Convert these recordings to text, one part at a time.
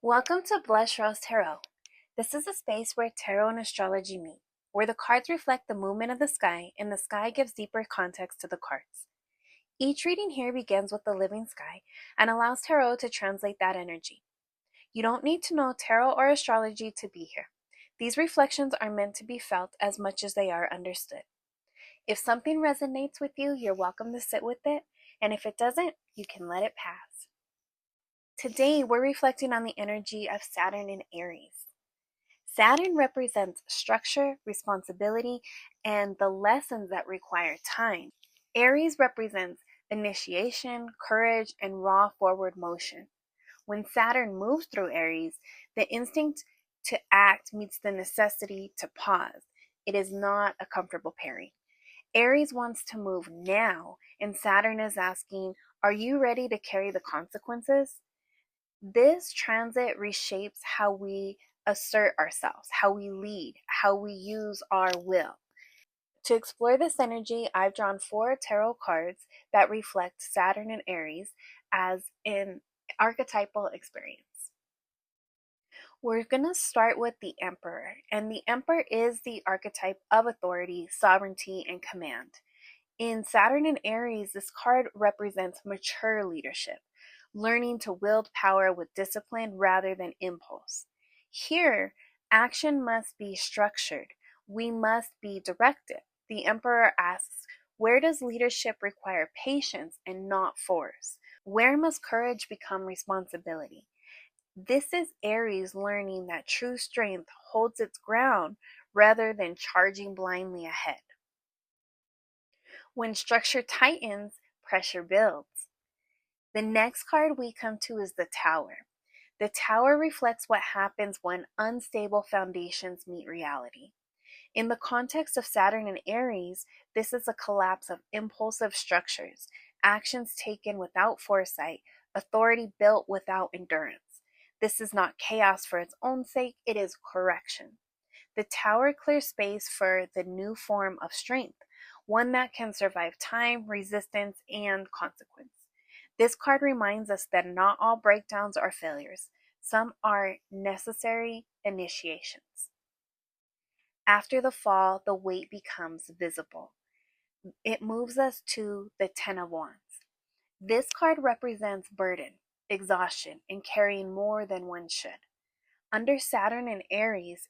Welcome to Blush Rose Tarot. This is a space where tarot and astrology meet, where the cards reflect the movement of the sky and the sky gives deeper context to the cards. Each reading here begins with the living sky and allows tarot to translate that energy. You don't need to know tarot or astrology to be here. These reflections are meant to be felt as much as they are understood. If something resonates with you, you're welcome to sit with it, and if it doesn't, you can let it pass. Today, we're reflecting on the energy of Saturn in Aries. Saturn represents structure, responsibility, and the lessons that require time. Aries represents initiation, courage, and raw forward motion. When Saturn moves through Aries, the instinct to act meets the necessity to pause. It is not a comfortable pairing. Aries wants to move now, and Saturn is asking, are you ready to carry the consequences? This transit reshapes how we assert ourselves, how we lead, how we use our will. To explore this energy, I've drawn 4 tarot cards that reflect Saturn and Aries as an archetypal experience. We're going to start with the Emperor, and the Emperor is the archetype of authority, sovereignty, and command. In Saturn and Aries, this card represents mature leadership, learning to wield power with discipline rather than impulse. Here, action must be structured. We must be directed. The Emperor asks, where does leadership require patience and not force? Where must courage become responsibility? This is Aries learning that true strength holds its ground rather than charging blindly ahead. When structure tightens, pressure builds. The next card we come to is the Tower. The Tower reflects what happens when unstable foundations meet reality. In the context of Saturn and Aries, this is a collapse of impulsive structures, actions taken without foresight, authority built without endurance. This is not chaos for its own sake, it is correction. The Tower clears space for the new form of strength, one that can survive time, resistance, and consequence. This card reminds us that not all breakdowns are failures. Some are necessary initiations. After the fall, the weight becomes visible. It moves us to the Ten of Wands. This card represents burden, exhaustion, and carrying more than one should. Under Saturn and Aries,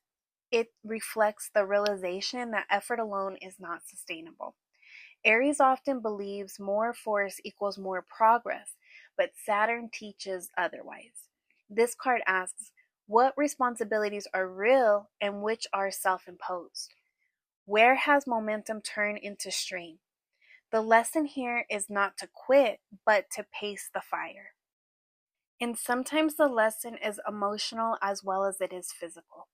it reflects the realization that effort alone is not sustainable. Aries often believes more force equals more progress, but Saturn teaches otherwise. This card asks, what responsibilities are real and which are self-imposed? Where has momentum turned into strain? The lesson here is not to quit, but to pace the fire. And sometimes the lesson is emotional as well as it is physical.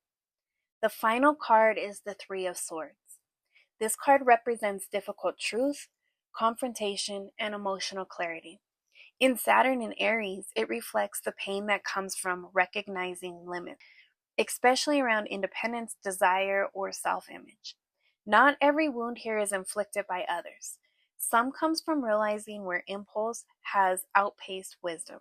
The final card is the Three of Swords. This card represents difficult truth, confrontation, and emotional clarity. In Saturn and Aries, it reflects the pain that comes from recognizing limits, especially around independence, desire, or self-image. Not every wound here is inflicted by others. Some comes from realizing where impulse has outpaced wisdom.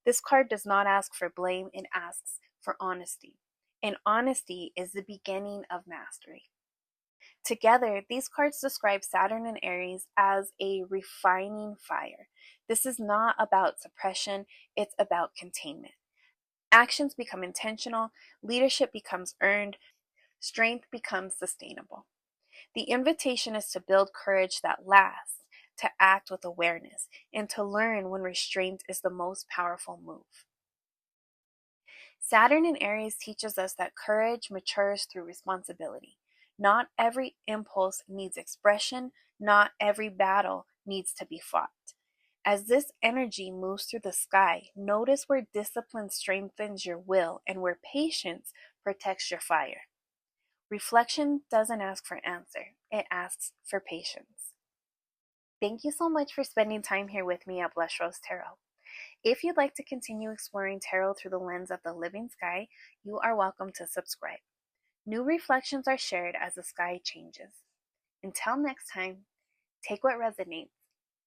This card does not ask for blame, it asks for honesty. And honesty is the beginning of mastery. Together, these cards describe Saturn and Aries as a refining fire. This is not about suppression, it's about containment. Actions become intentional, leadership becomes earned, strength becomes sustainable. The invitation is to build courage that lasts, to act with awareness, and to learn when restraint is the most powerful move. Saturn in Aries teaches us that courage matures through responsibility. Not every impulse needs expression, not every battle needs to be fought. As this energy moves through the sky, notice where discipline strengthens your will and where patience protects your fire. Reflection doesn't ask for answer, it asks for patience. Thank you so much for spending time here with me at Blush Rose Tarot. If you'd like to continue exploring tarot through the lens of the living sky, you are welcome to subscribe. New reflections are shared as the sky changes. Until next time, take what resonates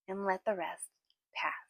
and let the rest pass.